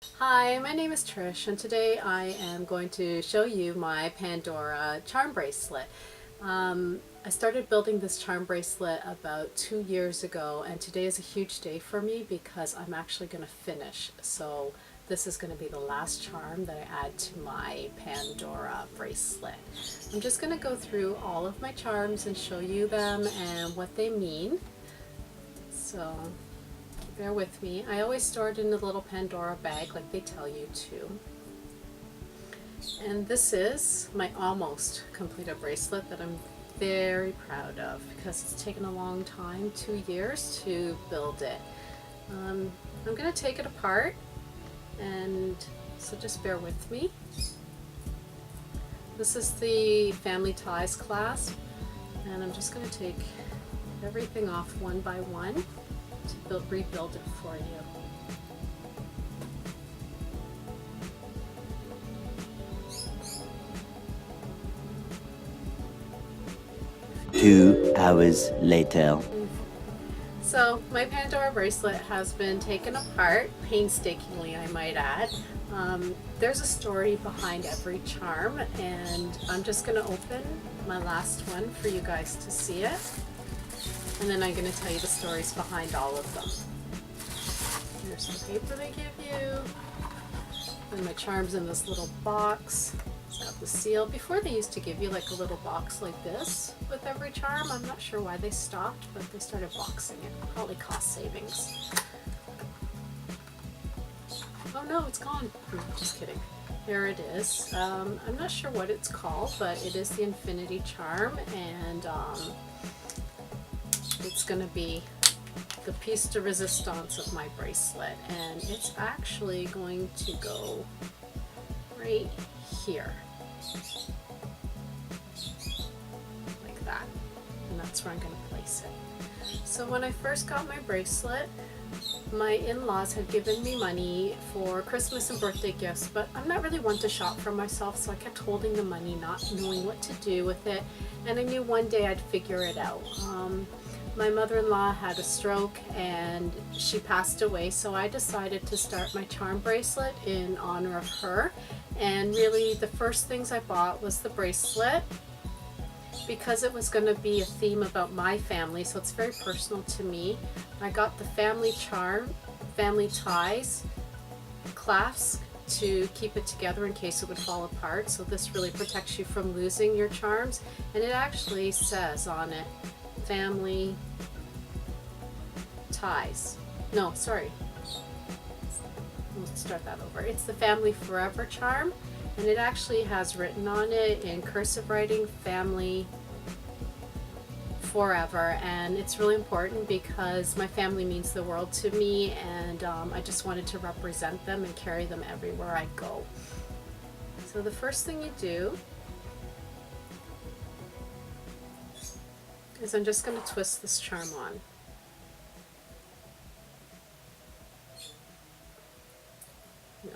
Hi, my name is Trish, and today I am going to show you my Pandora charm bracelet. I started building this charm bracelet about 2 years ago, and today is a huge day for me because I'm actually going to finish. So this is going to be the last charm that I add to my Pandora bracelet. I'm just going to go through all of my charms and show you them and what they mean. So bear with me. I always store it in a little Pandora bag like they tell you to. And this is my almost completed bracelet that I'm very proud of because it's taken a long time, 2 years to build it. I'm going to take it apart, and so just bear with me. This is the Family Ties clasp, and I'm just going to take everything off one by one to rebuild it for you. 2 hours later. So my Pandora bracelet has been taken apart, painstakingly I might add. There's a story behind every charm, and I'm just going to open my last one for you guys to see it. And then I'm going to tell you the stories behind all of them. Here's the paper they give you. And my charm's in this little box. It's got the seal. Before they used to give you like a little box like this with every charm. I'm not sure why they stopped, but they started boxing it. Probably cost savings. Oh no, it's gone. Just kidding. Here it is. I'm not sure what it's called, but it is the Infinity Charm, and it's going to be the piece de resistance of my bracelet, and it's actually going to go right here, like that, and that's where I'm going to place it. So when I first got my bracelet, my in-laws had given me money for Christmas and birthday gifts, but I'm not really one to shop for myself, so I kept holding the money, not knowing what to do with it, and I knew one day I'd figure it out. My mother-in-law had a stroke and she passed away, so I decided to start my charm bracelet in honor of her. And really the first things I bought was the bracelet because it was going to be a theme about my family, so it's very personal to me. I got the family charm, family ties clasp to keep it together in case it would fall apart, so this really protects you from losing your charms. And it actually says on it, family ties. No, sorry. Let's start that over. It's the Family Forever charm, and it actually has written on it in cursive writing, family forever, and it's really important because my family means the world to me, and I just wanted to represent them and carry them everywhere I go. So the first thing you do is I'm just going to twist this charm on. No.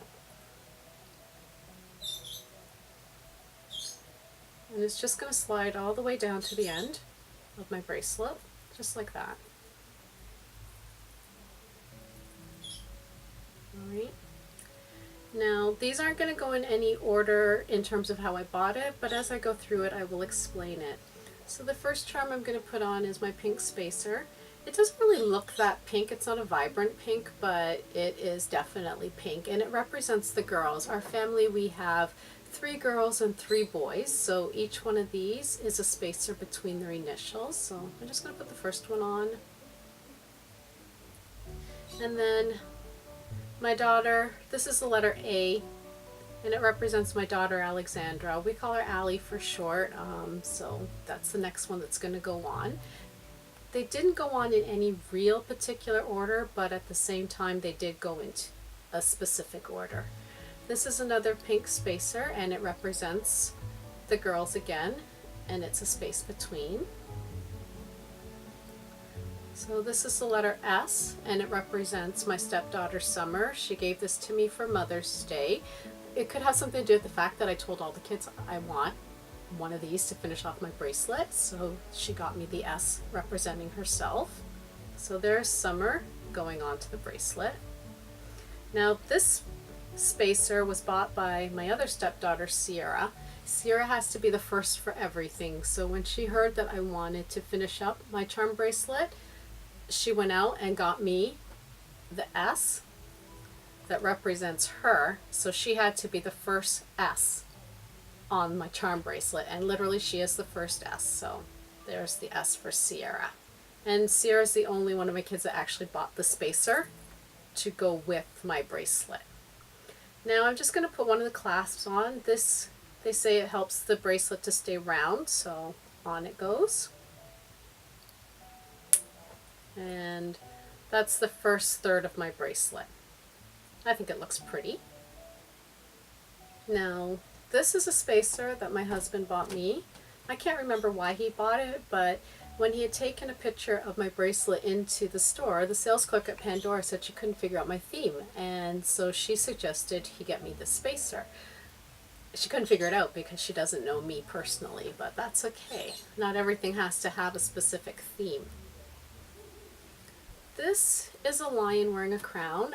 And it's just going to slide all the way down to the end of my bracelet, just like that. Alright. Now, these aren't going to go in any order in terms of how I bought it, but as I go through it, I will explain it. So the first charm I'm going to put on is my pink spacer. It doesn't really look that pink. It's not a vibrant pink, but it is definitely pink, and it represents the girls. Our family, we have 3 girls and 3 boys, so each one of these is a spacer between their initials. So I'm just going to put the first one on. And then my daughter, this is the letter A, and it represents my daughter Alexandra. We call her Allie for short, so that's the next one that's going to go on. They didn't go on in any real particular order, but at the same time they did go into a specific order. This is another pink spacer, and it represents the girls again, and it's a space between. So this is the letter S, and it represents my stepdaughter Summer. She gave this to me for Mother's Day. It could have something to do with the fact that I told all the kids I want one of these to finish off my bracelet, so she got me the S representing herself. So there's Summer going on to the bracelet. Now this spacer was bought by my other stepdaughter, Sierra. Sierra has to be the first for everything. So when she heard that I wanted to finish up my charm bracelet, she went out and got me the S that represents her. So she had to be the first S on my charm bracelet. And literally she is the first S. So there's the S for Sierra. And Sierra's the only one of my kids that actually bought the spacer to go with my bracelet. Now I'm just going to put one of the clasps on. This, they say it helps the bracelet to stay round, so on it goes. And that's the first third of my bracelet. I think it looks pretty. Now, this is a spacer that my husband bought me. I can't remember why he bought it, but when he had taken a picture of my bracelet into the store, the sales clerk at Pandora said she couldn't figure out my theme, and so she suggested he get me this spacer. She couldn't figure it out because she doesn't know me personally, but that's okay. Not everything has to have a specific theme. This is a lion wearing a crown.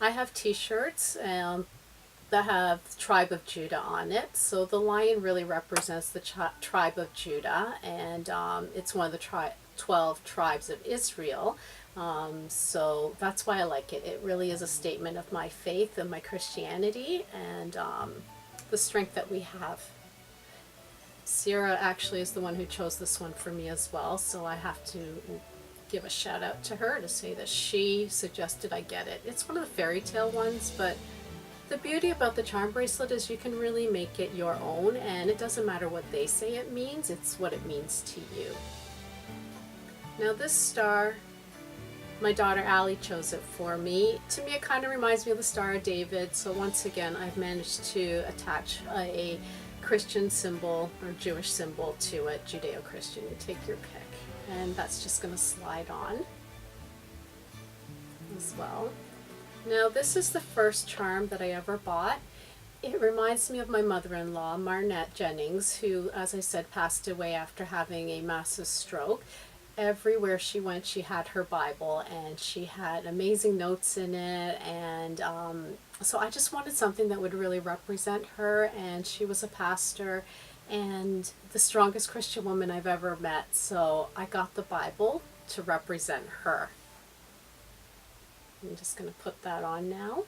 I have t-shirts that have Tribe of Judah on it. So the lion really represents the tribe of Judah, and it's one of the 12 tribes of Israel. So that's why I like it. It really is a statement of my faith and my Christianity and the strength that we have. Sierra actually is the one who chose this one for me as well, so I have to give a shout out to her to say that she suggested I get it. It's one of the fairy tale ones, but the beauty about the charm bracelet is you can really make it your own, and it doesn't matter what they say it means, it's what it means to you. Now this star, my daughter Allie chose it for me. To me it kind of reminds me of the Star of David, so once again I've managed to attach a Christian symbol or Jewish symbol to it, Judeo-Christian, you take your pick. And that's just going to slide on as well. Now this is the first charm that I ever bought. It reminds me of my mother-in-law, Marnette Jennings, who, as I said, passed away after having a massive stroke. Everywhere she went, she had her Bible, and she had amazing notes in it, and so I just wanted something that would really represent her, and she was a pastor and the strongest Christian woman I've ever met, so I got the Bible to represent her. I'm just going to put that on now.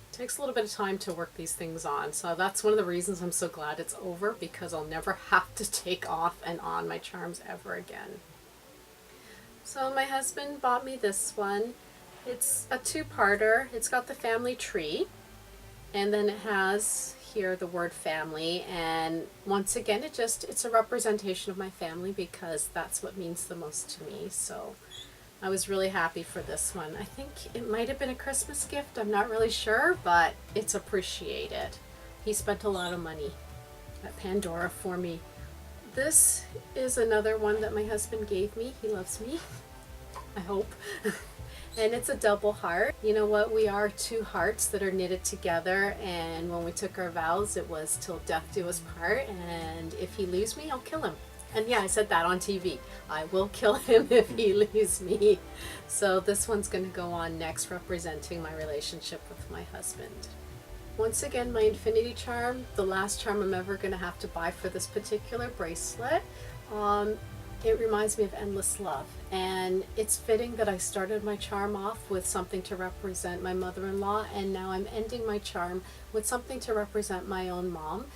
It takes a little bit of time to work these things on, so that's one of the reasons I'm so glad it's over, because I'll never have to take off and on my charms ever again. So my husband bought me this one. It's a two-parter. It's got the family tree, and then it has here the word family, and once again it's a representation of my family because that's what means the most to me. So I was really happy for this one. I think it might have been a Christmas gift, I'm not really sure, but it's appreciated. He spent a lot of money at Pandora for me. This is another one that my husband gave me. He loves me, I hope. And it's a double heart. You know what? We are two hearts that are knitted together, and when we took our vows, it was till death do us part, and if he leaves me, I'll kill him. And yeah, I said that on TV. I will kill him if he leaves me. So this one's going to go on next, representing my relationship with my husband. Once again, my infinity charm, the last charm I'm ever going to have to buy for this particular bracelet. It reminds me of endless love, and it's fitting that I started my charm off with something to represent my mother-in-law, and now I'm ending my charm with something to represent my own mom.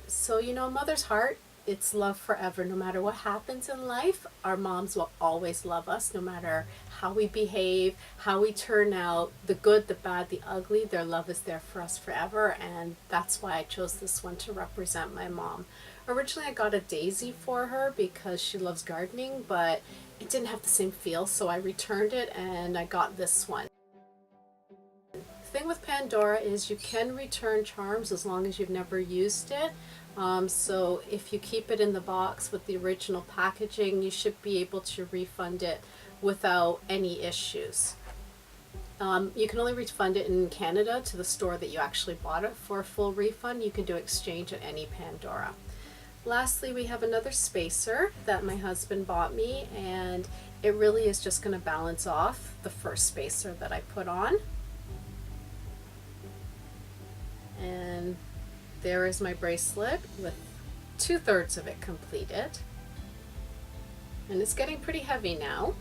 So you know, mother's heart, it's love forever. No matter what happens in life, our moms will always love us, no matter how we behave, how we turn out, the good, the bad, the ugly. Their love is there for us forever, and that's why I chose this one to represent my mom. Originally I got a daisy for her because she loves gardening, but it didn't have the same feel, so I returned it and I got this one. The thing with Pandora is you can return charms as long as you've never used it. So if you keep it in the box with the original packaging, you should be able to refund it without any issues. You can only refund it in Canada to the store that you actually bought it for a full refund. You can do exchange at any Pandora. Lastly, we have another spacer that my husband bought me, and it really is just going to balance off the first spacer that I put on. And there is my bracelet with 2/3 of it completed. And it's getting pretty heavy now.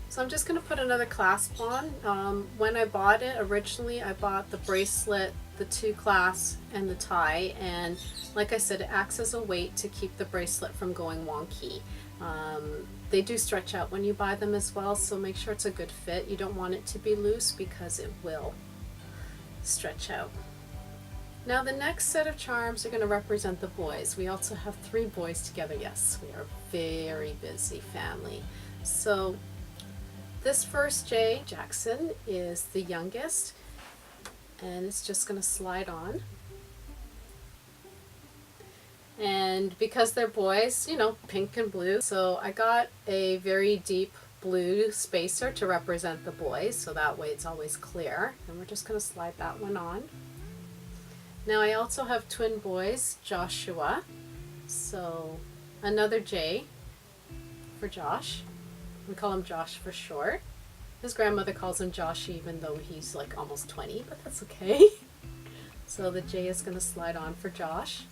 So I'm just going to put another clasp on. When I bought it, originally I bought the bracelet, the 2 clasps, and the tie. And like I said, it acts as a weight to keep the bracelet from going wonky. They do stretch out when you buy them as well, so make sure it's a good fit. You don't want it to be loose because it will stretch out. Now the next set of charms are going to represent the boys. We also have 3 boys together. Yes, we are a very busy family. So this first J, Jackson, is the youngest, and it's just going to slide on. And because they're boys, you know, pink and blue, so I got a very deep blue spacer to represent the boys, so that way it's always clear. And we're just going to slide that one on. Now I also have twin boys, Joshua, so another J for Josh. We call him Josh for short. His grandmother calls him Josh even though he's like almost 20, but that's okay. So the J is going to slide on for Josh.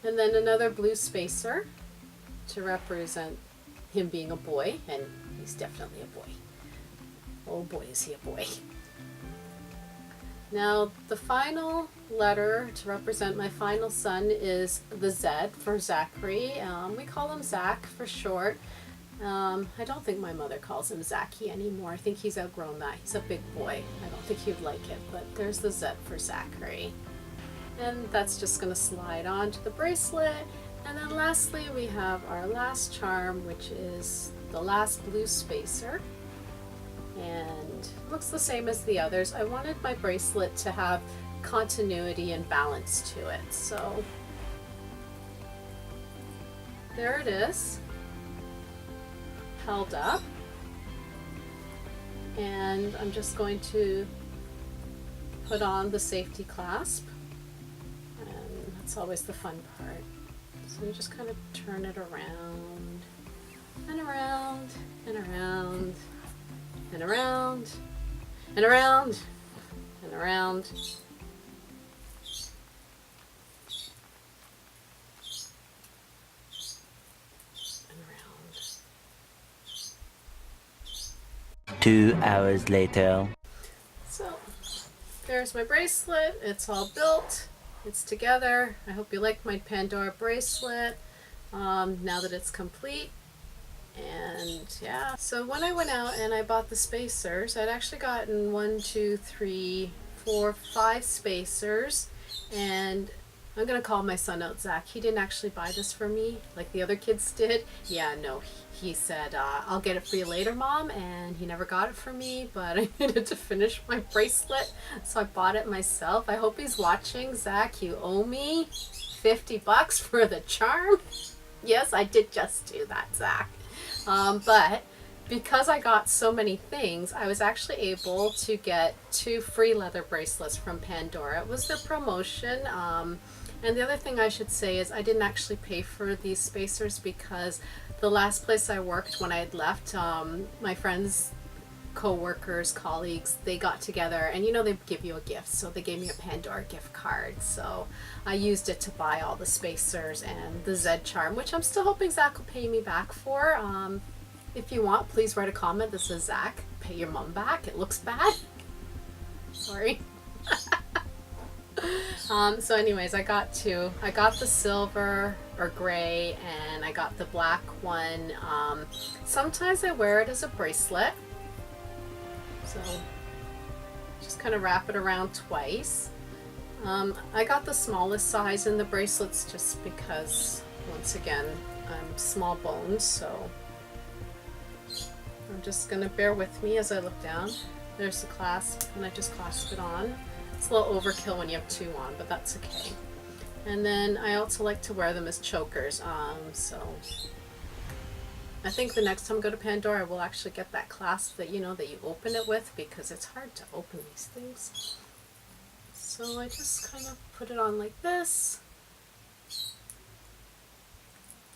And then another blue spacer to represent him being a boy, and he's definitely a boy. Oh boy, is he a boy. Now the final letter to represent my final son is the Z for Zachary. We call him Zach for short. I don't think my mother calls him Zachy anymore. I think he's outgrown that. He's a big boy. I don't think he'd like it, but there's the Z for Zachary. And that's just going to slide onto the bracelet. And then lastly, we have our last charm, which is the last blue spacer. And it looks the same as the others. I wanted my bracelet to have continuity and balance to it. So there it is, held up. And I'm just going to put on the safety clasp. That's always the fun part. So you just kind of turn it around and around and around and around and around and around. And around. 2 hours later. So there's my bracelet. It's all built. It's together. I hope you like my Pandora bracelet now that it's complete. And yeah, so when I went out and I bought the spacers, I'd actually gotten 1, 2, 3, 4, 5 spacers. And I'm gonna call my son out, Zach. He didn't actually buy this for me like the other kids did. Yeah, no, he said, I'll get it for you later, Mom, and he never got it for me, but I needed to finish my bracelet, so I bought it myself. I hope he's watching. Zach, you owe me $50 for the charm. Yes, I did just do that, Zach. But because I got so many things, I was actually able to get 2 free leather bracelets from Pandora. It was their promotion. And the other thing I should say is I didn't actually pay for these spacers because the last place I worked when I had left, my friends, co-workers, colleagues, they got together and you know they give you a gift. So they gave me a Pandora gift card. So I used it to buy all the spacers and the Z charm, which I'm still hoping Zach will pay me back for. If you want, please write a comment that says, Zach, pay your mom back. It looks bad. Sorry. So anyways, I got 2. I got the silver or gray and I got the black one. Sometimes I wear it as a bracelet. So just kind of wrap it around twice. I got the smallest size in the bracelets just because, once again, I'm small bones, so I'm just going to bear with me as I look down. There's the clasp, and I just clasp it on. It's a little overkill when you have 2 on, but that's okay. And then I also like to wear them as chokers. So I think the next time I go to Pandora, I will actually get that clasp that you know that you open it with because it's hard to open these things. So I just kind of put it on like this.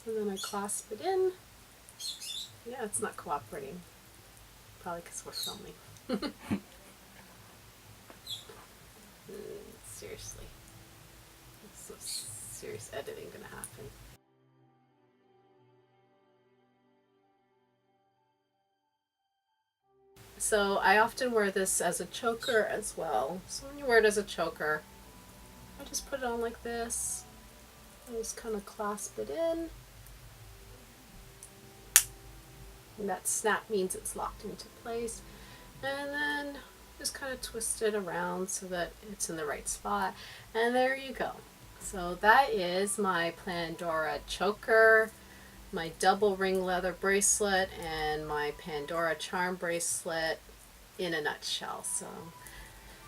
And then I clasp it in. Yeah, it's not cooperating. Probably because we're filming. Seriously. Some serious editing gonna happen. So I often wear this as a choker as well. So when you wear it as a choker, I just put it on like this. I just kind of clasp it in. And that snap means it's locked into place. And then just kind of twist it around so that it's in the right spot. And there you go. So that is my Pandora choker, my double ring leather bracelet, and my Pandora charm bracelet in a nutshell. So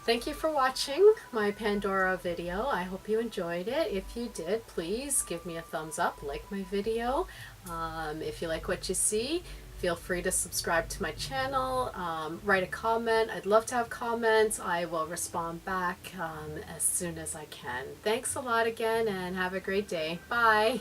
thank you for watching my Pandora video. I hope you enjoyed it. If you did, please give me a thumbs up, like my video. If you like what you see, feel free to subscribe to my channel, write a comment. I'd love to have comments. I will respond back as soon as I can. Thanks a lot again and have a great day. Bye.